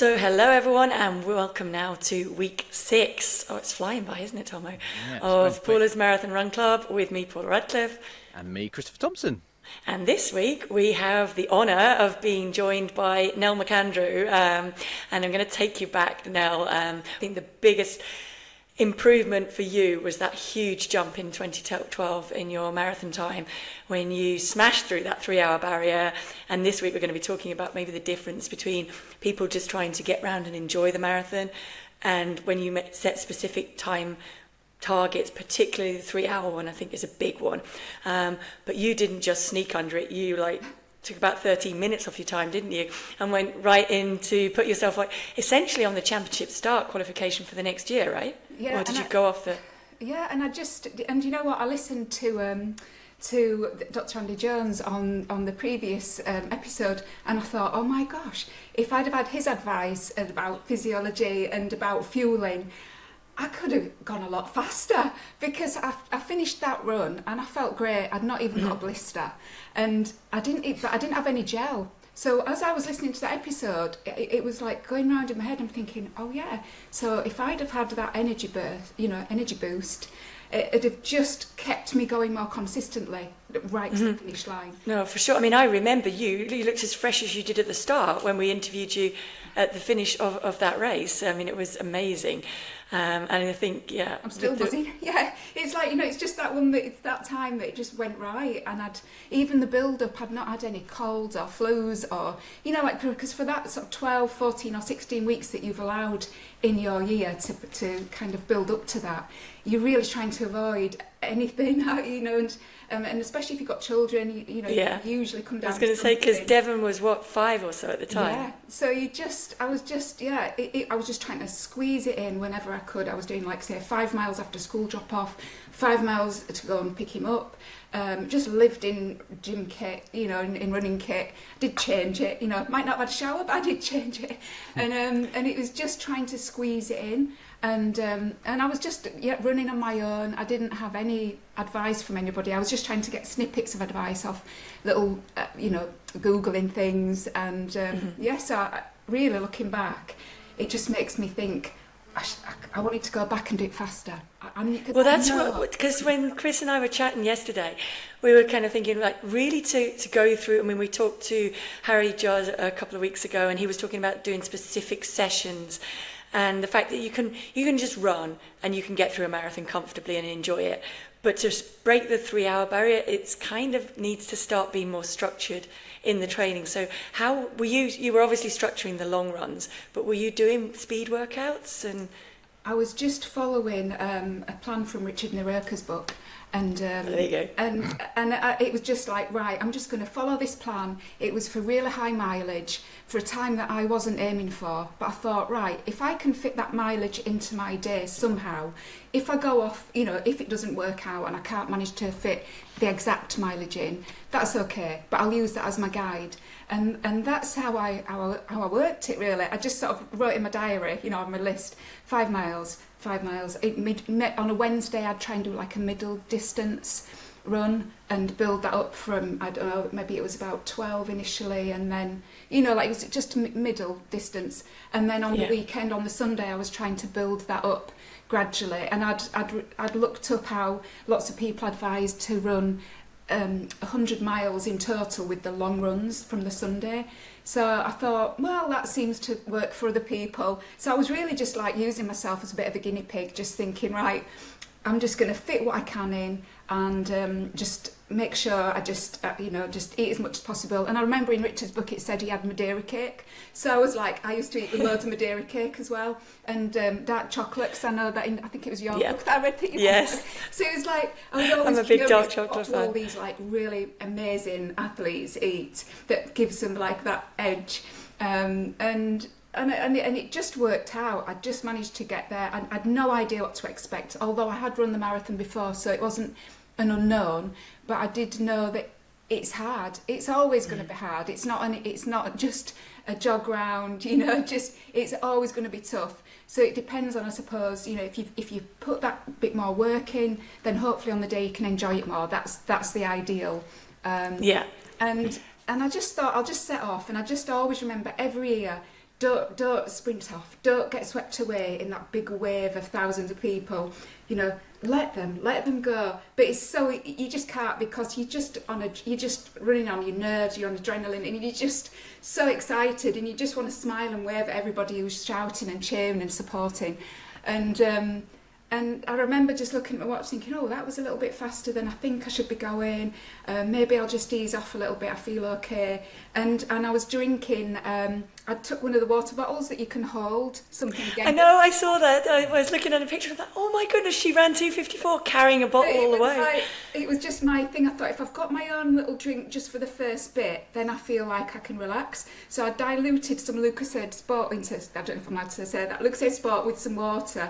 So hello everyone and welcome now to week 6. Oh, it's flying by, isn't it, Tomo? Yeah, of Paula's Marathon Run Club with me, Paula Radcliffe. And me, Christopher Thompson. And this week we have the honour of being joined by Nell McAndrew. And I'm going to take you back, Nell. I think the biggest improvement for you was that huge jump in 2012 in your marathon time when you smashed through that 3-hour barrier. And this week we're going to be talking about maybe the difference between people just trying to get round and enjoy the marathon and when you set specific time targets, particularly the 3-hour one. I think is a big one, but you didn't just sneak under it. You took about 13 minutes off your time, didn't you? And went right in to put yourself essentially on the championship start qualification for the next year, right? Yeah. Or did you go off the... Yeah, and you know what? I listened to Dr. Andy Jones on the previous episode, and I thought, oh my gosh, if I'd have had his advice about physiology and about fueling, I could have gone a lot faster, because I finished that run and I felt great. I'd not even got a blister, and I didn't have any gel. So as I was listening to that episode, it was like going round in my head. I'm thinking, oh yeah. So if I'd have had that energy boost, it'd have just kept me going more consistently right to the finish line. No, for sure. I mean, I remember you looked as fresh as you did at the start when we interviewed you at the finish of that race. I mean, it was amazing. And I think, yeah. I'm still buzzing. Yeah, it's like, it's just that one, it's that time that it just went right. And even the build-up, I'd not had any colds or flus or, because for that sort of 12, 14 or 16 weeks that you've allowed in your year to kind of build up to that, you're really trying to avoid anything, and especially if you've got children, you usually come down. I was going to say, because Devon was 5 or so at the time. Yeah, so I was just trying to squeeze it in whenever I could. I was doing 5 miles after school drop off, 5 miles to go and pick him up. Just lived in gym kit, in running kit. Did change it, might not have had a shower, but I did change it, and it was just trying to squeeze it in. And I was just running on my own. I didn't have any advice from anybody. I was just trying to get snippets of advice off little, Googling things. And so really looking back, it just makes me think I wanted to go back and do it faster. Well, that's because when Chris and I were chatting yesterday, we were kind of thinking really to go through. I mean, we talked to Harry Jaws a couple of weeks ago, and he was talking about doing specific sessions. And the fact that you can just run and you can get through a marathon comfortably and enjoy it. But to break the 3-hour barrier, it's kind of needs to start being more structured in the training. So how were you were obviously structuring the long runs, but were you doing speed workouts? And I was just following a plan from Richard Naroka's book. And there you go. And it was just like, right, I'm just going to follow this plan. It was for really high mileage for a time that I wasn't aiming for. But I thought, right, if I can fit that mileage into my day somehow, if I go off, if it doesn't work out and I can't manage to fit the exact mileage in, that's okay. But I'll use that as my guide. And that's how I worked it, really. I just sort of wrote in my diary, on my list, 5 miles. On a Wednesday, I'd try and do a middle distance run and build that up from, I don't know, maybe it was about 12 initially, and then, it was just middle distance. And then on the weekend, on the Sunday, I was trying to build that up gradually. And I'd looked up how lots of people advised to run 100 miles in total with the long runs from the Sunday. So I thought, well, that seems to work for other people. So I was really just using myself as a bit of a guinea pig, just thinking, right, I'm just going to fit what I can in and just make sure I just eat as much as possible. And I remember in Richard's book it said he had Madeira cake. So I was I used to eat loads of Madeira cake as well, and dark chocolate, because I know that I think it was your book that I read that you Yes. So it was I was always I'm a big dark chocolate fan. All these really amazing athletes eat that gives them that edge, and it just worked out. I just managed to get there. I had no idea what to expect, although I had run the marathon before, so it wasn't an unknown, but I did know that it's hard. It's always going to be hard. It's not just a jog round, it's always going to be tough. So it depends on, I suppose, if you put that bit more work in, then hopefully on the day you can enjoy it more. That's the ideal. And I just thought I'll just set off, and I just always remember every year don't sprint off, don't get swept away in that big wave of thousands of people, you know, let them go. But it's so, you just can't, because you're just running on your nerves, you're on adrenaline, and you're just so excited, and you just want to smile and wave at everybody who's shouting and cheering and supporting. And I remember just looking at my watch thinking, oh, that was a little bit faster than I think I should be going. Maybe I'll just ease off a little bit, I feel okay. And I was drinking, I took one of the water bottles that you can hold, something again. I know, I saw that. I was looking at a picture of that. Oh my goodness, she ran 2:54 carrying a bottle all the way. It was just my thing. I thought, if I've got my own little drink just for the first bit, then I feel like I can relax. So I diluted some Lucozade Sport into, I don't know if I'm allowed to say that, Lucozade Sport with some water.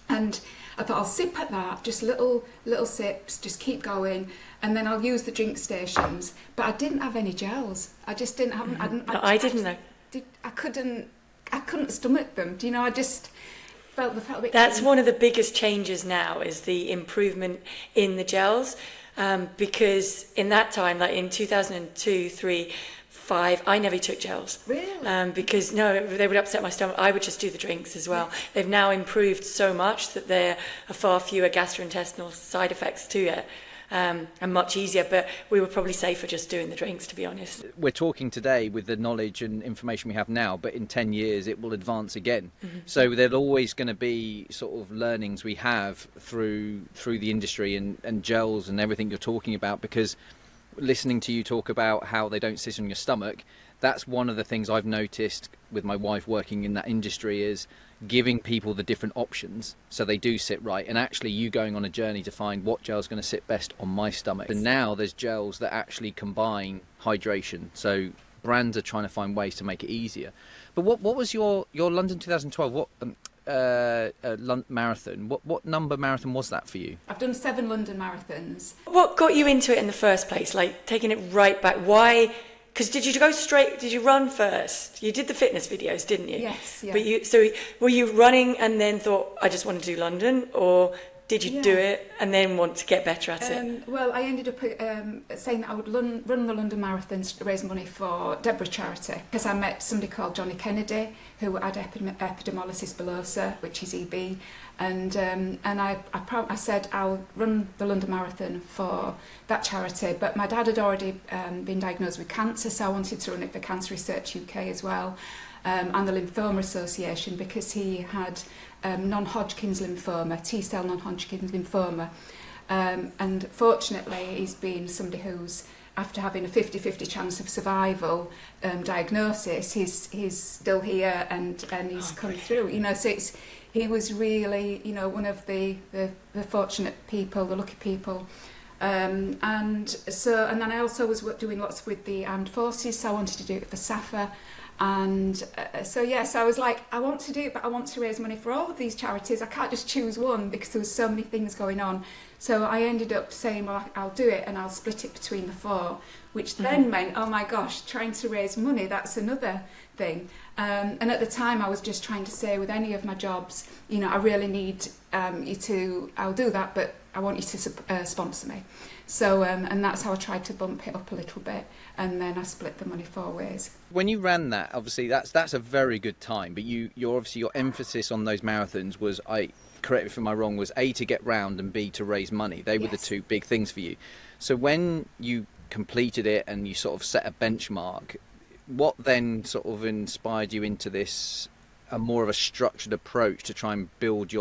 And I thought, I'll sip at that, just little sips, just keep going, and then I'll use the drink stations. But I didn't have any gels. I just didn't have. I didn't know. I couldn't stomach them. Do you know? I just felt a bit. That's one of the biggest changes now, is the improvement in the gels, because in that time, like in 2002, 3, 5, I never took gels. Really? Because no, they would upset my stomach. I would just do the drinks as well. They've now improved so much that there are far fewer gastrointestinal side effects to it, and much easier. But we were probably safer just doing the drinks, to be honest. We're talking today with the knowledge and information we have now, but in 10 years it will advance again. So there's always going to be sort of learnings we have through the industry and gels and everything you're talking about, because listening to you talk about how they don't sit on your stomach, that's one of the things I've noticed with my wife working in that industry, is giving people the different options so they do sit right, and actually you going on a journey to find what gel's going to sit best on my stomach. And now there's gels that actually combine hydration, so brands are trying to find ways to make it easier. But what was your London 2012 marathon? What number marathon was that for you? I've done 7 London marathons. What got you into it in the first place? Like taking it right back? Why? Because did you run first? You did the fitness videos, didn't you? Yes, yeah. But were you running and then thought, I just want to do London, or did you do it and then want to get better at it? Well, I ended up saying that I would run the London marathons to raise money for Deborah charity, because I met somebody called Johnny Kennedy who had epidermolysis bullosa, which is EB, and I said I'll run the London Marathon for that charity. But my dad had already been diagnosed with cancer, so I wanted to run it for Cancer Research UK as well, and the Lymphoma Association, because he had non-Hodgkin's lymphoma, T-cell non-Hodgkin's lymphoma, and fortunately he's been somebody who's, after having a 50-50 chance of survival diagnosis, he's still here and he's come through, you know. So he was really, you know, one of the fortunate people, the lucky people. And then I also was doing lots with the armed forces, so I wanted to do it for SAFA. And so I was like, I want to do it, but I want to raise money for all of these charities. I can't just choose one because there was so many things going on. So I ended up saying, well, I'll do it and I'll split it between the 4, which then meant, oh my gosh, trying to raise money, that's another thing. And at the time I was just trying to say, with any of my jobs, you know, I really need you to, I'll do that, but I want you to sponsor me. So, and that's how I tried to bump it up a little bit, and then I split the money 4 ways. When you ran that, obviously that's a very good time, but you're obviously, your emphasis on those marathons was, correct me if I'm wrong, was A, to get round, and B, to raise money. They were the 2 big things for you. So when you completed it and you sort of set a benchmark, what then sort of inspired you into this, a more of a structured approach to try and build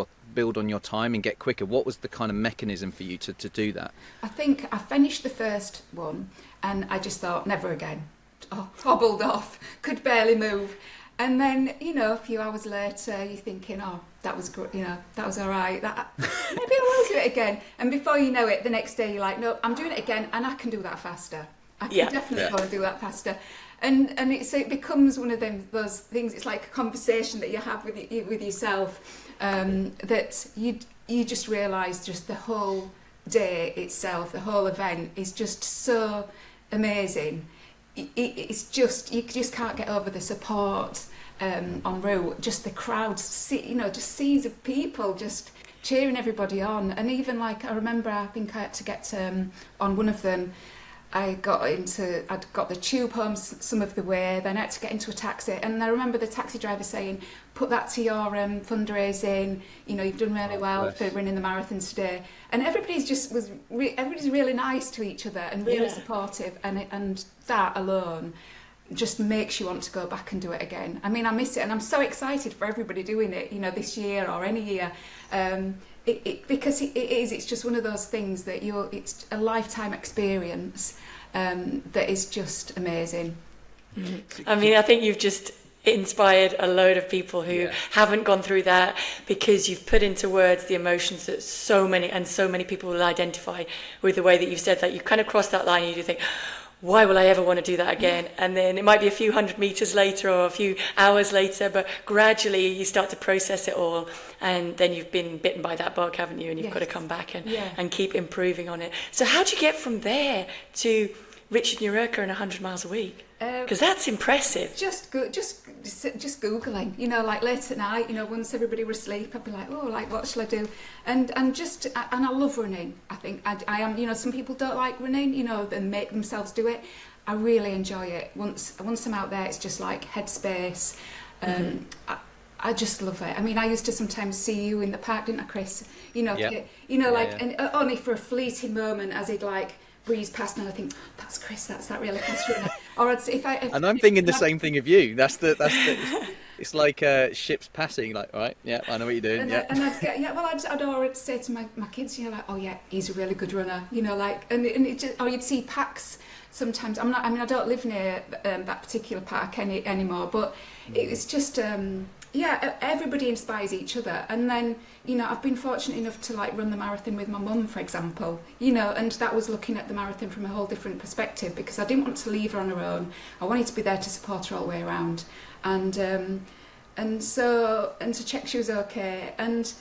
on your time and get quicker? What was the kind of mechanism for you to do that? I think I finished the first one and I just thought, never again. Hobbled off, could barely move. And then, you know, a few hours later, you're thinking, oh, that was good, you know, that was all right. Maybe I will do it again. And before you know it, the next day you're like, no, I'm doing it again and I can do that faster. I can definitely go and do that faster. And it becomes one of those things. It's like a conversation that you have with yourself, that you just realise just the whole day itself, the whole event is just so amazing. It's just, you just can't get over the support en route, just the crowds, you know, just seas of people just cheering everybody on. And even like, I remember, I think I had to get on one of them, I'd got the tube home some of the way, then I had to get into a taxi, and I remember the taxi driver saying, put that to your fundraising, you've done really well for running the marathon today. And everybody's really nice to each other and really supportive, and that alone just makes you want to go back and do it again. I mean, I miss it, and I'm so excited for everybody doing it, this year or any year. Because it's just one of those things that it's a lifetime experience that is just amazing. I mean, I think you've just inspired a load of people who haven't gone through that, because you've put into words the emotions that so many people will identify with the way that you've said that. You kind of crossed that line and you think, why will I ever want to do that again? And then it might be a few hundred meters later or a few hours later, but gradually you start to process it all, and then you've been bitten by that bug, haven't you? And you've got to come back and keep improving on it. So how do you get from there to Richard Nururka and 100 miles a week? Because that's impressive. Just Googling, like late at night, once everybody was asleep, I'd be like, what shall I do? And I love running. I think I am, some people don't like running, and make themselves do it. I really enjoy it. Once I'm out there, it's just like headspace. I just love it. I mean, I used to sometimes see you in the park, didn't I, Chris? And only for a fleeting moment, as he'd like breeze past, and I think, that's Chris, that's that really fast runner. Or and I'm thinking the same thing of you. That's the it's like ships passing, like, all right, yeah, I know what you're doing. And I'd get, I'd always say to my kids, like, oh yeah, he's a really good runner, and it just, or you'd see packs sometimes. I don't live near that particular park anymore, but it was just everybody inspires each other. And then I've been fortunate enough to like run the marathon with my mum, for example, and that was looking at the marathon from a whole different perspective, because I didn't want to leave her on her own. I wanted to be there to support her all the way around, and to check she was okay. And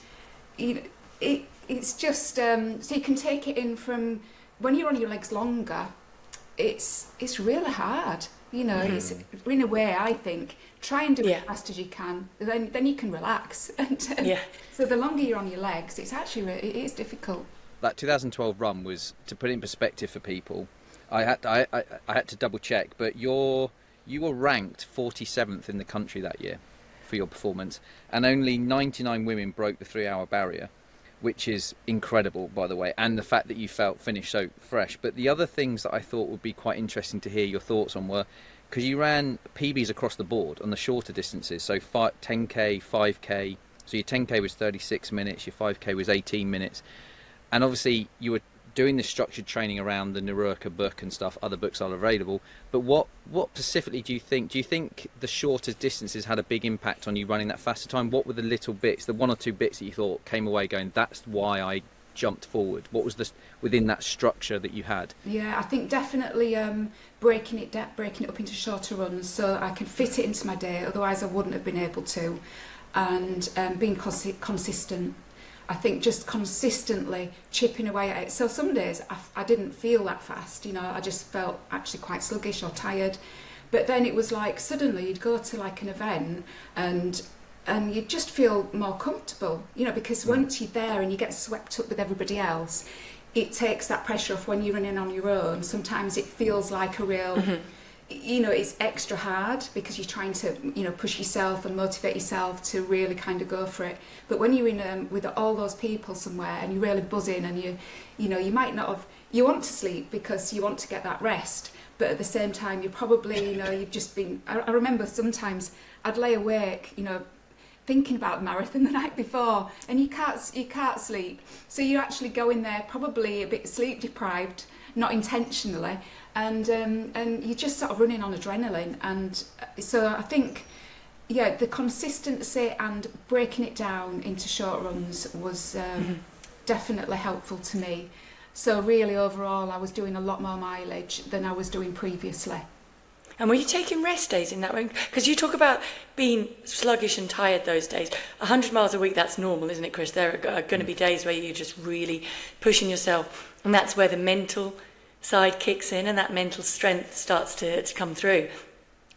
it's just so you can take it in from when you're on your legs longer. It's really hard. It's in a way, I think, try and do it as fast as you can, then you can relax. And so the longer you're on your legs, it is difficult. That 2012 run was, to put it in perspective for people, I had to double check, but you were ranked 47th in the country that year for your performance, and only 99 women broke the 3-hour barrier, which is incredible, by the way, and the fact that you finished so fresh. But the other things that I thought would be quite interesting to hear your thoughts on were, because you ran PBs across the board on the shorter distances, so 10k, 5k, so your 10k was 36 minutes, your 5k was 18 minutes, and obviously you were doing this structured training around the Nururka book and stuff. Other books are available, but what specifically do you think the shorter distances had a big impact on you running that faster time? What were the little bits, the one or two bits that you thought came away going, that's why I jumped forward? What was within that structure that you had? I think definitely breaking it up into shorter runs so I could fit it into my day, otherwise I wouldn't have been able to, and being consistent. I think just consistently chipping away at it. So some days I didn't feel that fast, I just felt actually quite sluggish or tired. But then it was like suddenly you'd go to like an event and you'd just feel more comfortable, because once you're there and you get swept up with everybody else, it takes that pressure off when you're running on your own. Sometimes it feels like a real... it's extra hard because you're trying to, push yourself and motivate yourself to really kind of go for it. But when you're in with all those people somewhere and you're really buzzing and you might not have, you want to sleep because you want to get that rest, but at the same time you're probably, you've just been, I remember sometimes I'd lay awake, thinking about the marathon the night before, and you can't sleep. So you actually go in there probably a bit sleep deprived, not intentionally, and you're just sort of running on adrenaline. And so I think, the consistency and breaking it down into short runs was definitely helpful to me. So really overall I was doing a lot more mileage than I was doing previously. And were you taking rest days in that way? Because you talk about being sluggish and tired those days. 100 miles a week, that's normal, isn't it, Chris? There are going to be days where you're just really pushing yourself, and that's where the mental side kicks in and that mental strength starts to come through.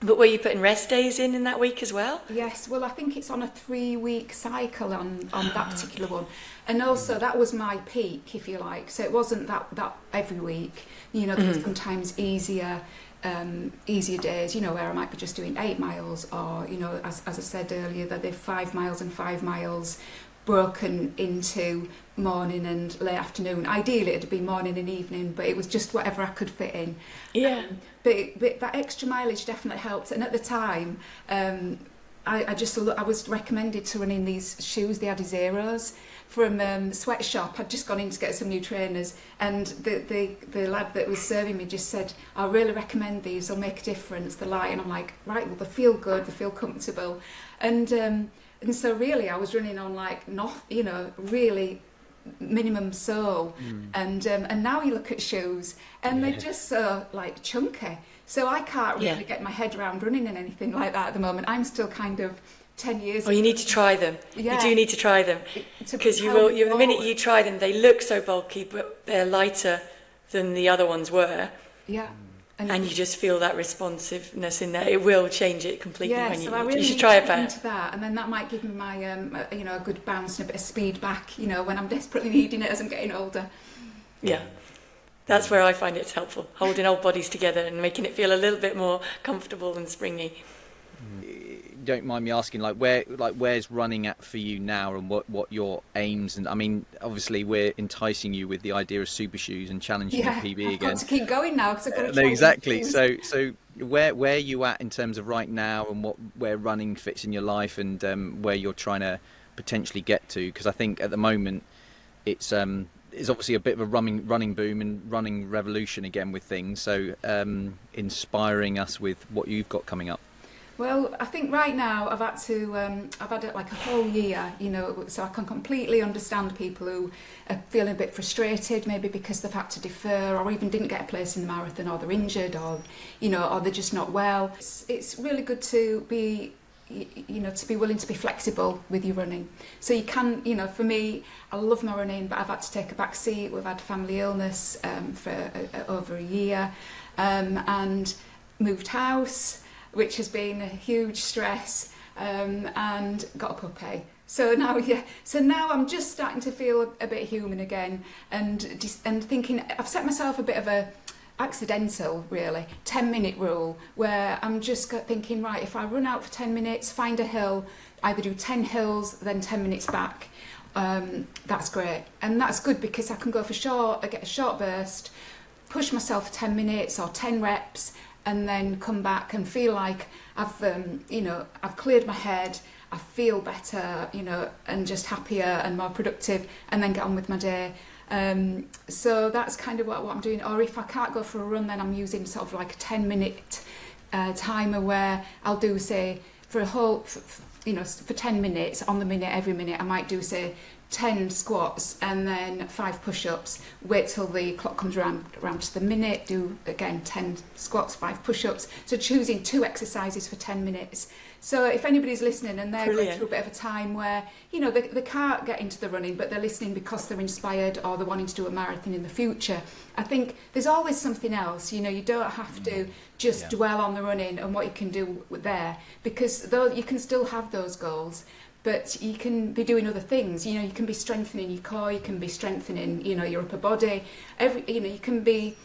But were you putting rest days in that week as well? Yes, well, I think it's on a 3-week cycle on that particular one. And also that was my peak, if you like. So it wasn't that every week. You know, there were sometimes easier days, you know, where I might be just doing 8 miles, or, you know, as I said earlier, that they're 5 miles and 5 miles broken into morning and late afternoon. Ideally it'd be morning and evening, but it was just whatever I could fit in. Yeah. But that extra mileage definitely helped. And at the time, I was recommended to run in these shoes, the Adizeros, from Sweatshop. I'd just gone in to get some new trainers, and the lad that was serving me just said, I really recommend these, they'll make a difference, the light. And I'm like, right, well, they feel good, they feel comfortable. And so really I was running on like, not, you know, really minimum sole. And now you look at shoes and they're just so like chunky. So I can't really get my head around running in anything like that at the moment. I'm still kind of 10 years. Well, you need to try them. Yeah. You do need to try them, because the minute you try them, they look so bulky, but they're lighter than the other ones were. Yeah. And you just feel that responsiveness in there. It will change it completely. Yeah, when so I really you should need try to it get back. into that, and then that might give me my a good bounce and a bit of speed back, you know, when I'm desperately needing it as I'm getting older. Yeah. That's where I find it's helpful, holding old bodies together and making it feel a little bit more comfortable and springy. Don't mind me asking, where's running at for you now, and what your aims? And I mean, obviously we're enticing you with the idea of super shoes and challenging the PB I've again. got to keep going now because I've got to No, try exactly. things. So where are you at in terms of right now, and where running fits in your life, and where you're trying to potentially get to? Because I think at the moment it's obviously a bit of a running boom and running revolution again with things. So inspiring us with what you've got coming up. Well, I think right now I've had it like a whole year, you know, so I can completely understand people who are feeling a bit frustrated, maybe because they've had to defer, or even didn't get a place in the marathon, or they're injured, or, you know, or they're just not well. It's really good to be, you know, to be willing to be flexible with your running. So you can, you know, for me, I love my running, but I've had to take a back seat. We've had family illness for over a year, and moved house, which has been a huge stress, and got a puppy. So now I'm just starting to feel a bit human again, and thinking I've set myself a bit of a accidental, really, 10-minute rule, where I'm just thinking, right, if I run out for 10 minutes, find a hill, either do 10 hills, then 10 minutes back, that's great. And that's good because I can go I get a short burst, push myself for 10 minutes or 10 reps, and then come back and feel like I've cleared my head, I feel better, you know, and just happier and more productive, and then get on with my day. So that's kind of what I'm doing. Or if I can't go for a run, then I'm using sort of like a 10-minute timer where I'll do, say, for 10 minutes, on the minute, every minute, I might do, say, 10 squats and then 5 push-ups, wait till the clock comes around to the minute, do again 10 squats, 5 push-ups. So choosing 2 exercises for 10 minutes. So if anybody's listening and they're going through a bit of a time where, you know, they can't get into the running, but they're listening because they're inspired or they're wanting to do a marathon in the future, I think there's always something else. You know, you don't have to just dwell on the running and what you can do there, because though you can still have those goals, but you can be doing other things. You know, you can be strengthening your core, you can be strengthening, you know, your upper body. You can be,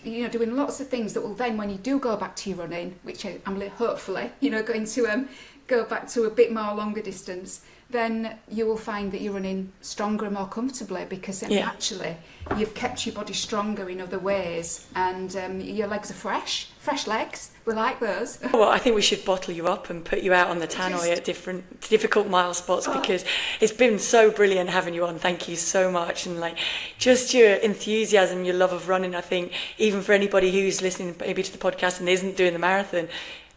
you know, doing lots of things that will then, when you do go back to your running, which I'm hopefully, you know, going to go back to a bit more longer distance, then you will find that you're running stronger and more comfortably, because then actually you've kept your body stronger in other ways, and your legs are fresh legs. We like those. Well, I think we should bottle you up and put you out on the tannoy at different difficult mile spots, because it's been so brilliant having you on. Thank you so much. And like, just your enthusiasm, your love of running, I think even for anybody who's listening maybe to the podcast and isn't doing the marathon,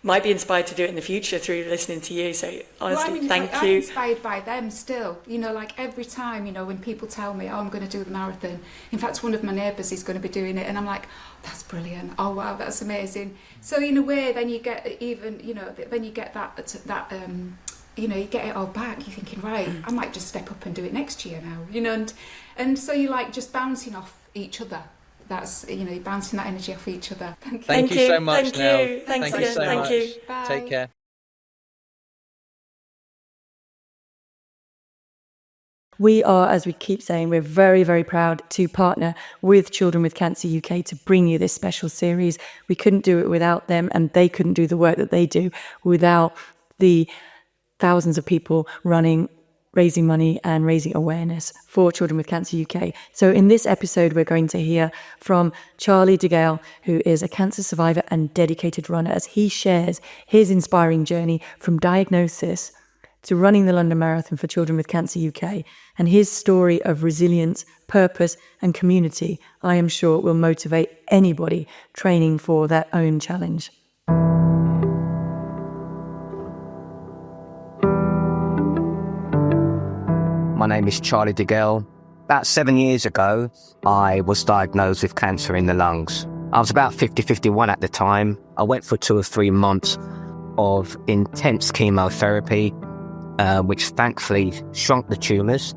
might be inspired to do it in the future through listening to you. So honestly, thank you. I'm inspired by them still. You know, like every time, you know, when people tell me, oh, I'm going to do the marathon. In fact, one of my neighbours is going to be doing it, and I'm like, that's brilliant. Oh wow, that's amazing. So in a way, then you get even, you know, then you get that you know, you get it all back. You're thinking, right, I might just step up and do it next year now. You know, and so you're like just bouncing off each other. that's, you're bouncing that energy off each other. Thank you so much, Thank Nell. you. Thanks Thank you again. so Thank much. you. Bye. Take care. We are, as we keep saying, we're very, very proud to partner with Children with Cancer UK to bring you this special series. We couldn't do it without them, and they couldn't do the work that they do without the thousands of people raising money and raising awareness for Children with Cancer UK. So in this episode, we're going to hear from Charlie DeGale, who is a cancer survivor and dedicated runner, as he shares his inspiring journey from diagnosis to running the London Marathon for Children with Cancer UK, and his story of resilience, purpose and community, I am sure, will motivate anybody training for their own challenge. My name is Charlie DeGale. About 7 years ago, I was diagnosed with cancer in the lungs. I was about 51 at the time. I went for 2 or 3 months of intense chemotherapy, which thankfully shrunk the tumours.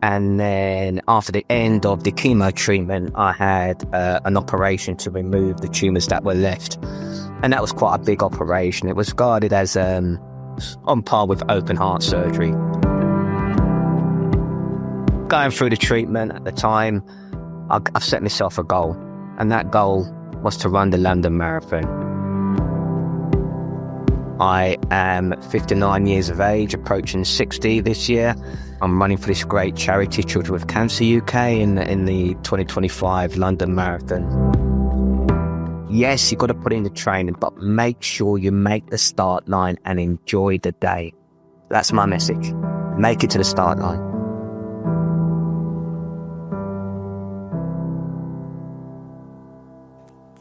And then after the end of the chemo treatment, I had an operation to remove the tumours that were left. And that was quite a big operation. It was regarded as on par with open heart surgery. Going through the treatment at the time, I've set myself a goal. And that goal was to run the London Marathon. I am 59 years of age, approaching 60 this year. I'm running for this great charity, Children with Cancer UK, in the 2025 London Marathon. Yes, you've got to put in the training, but make sure you make the start line and enjoy the day. That's my message. Make it to the start line.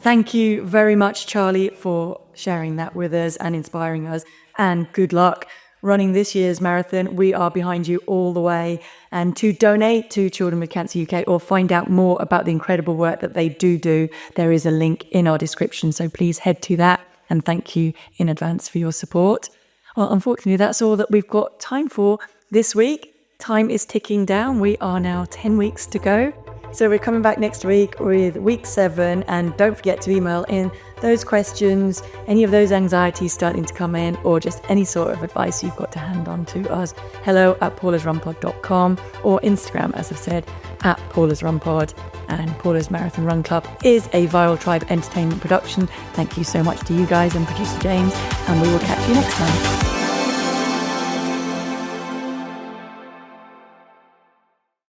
Thank you very much, Charlie, for sharing that with us and inspiring us. And good luck running this year's marathon. We are behind you all the way. And to donate to Children with Cancer UK or find out more about the incredible work that they do, there is a link in our description. So please head to that. And thank you in advance for your support. Well, unfortunately, that's all that we've got time for this week. Time is ticking down. We are now 10 weeks to go. So we're coming back next week with week 7, and don't forget to email in those questions, any of those anxieties starting to come in, or just any sort of advice you've got to hand on to us. hello@paulasrunpod.com or Instagram, as I've said, @paulasrunpod. And Paula's Marathon Run Club is a Viral Tribe Entertainment production. Thank you so much to you guys and producer James, and we will catch you next time.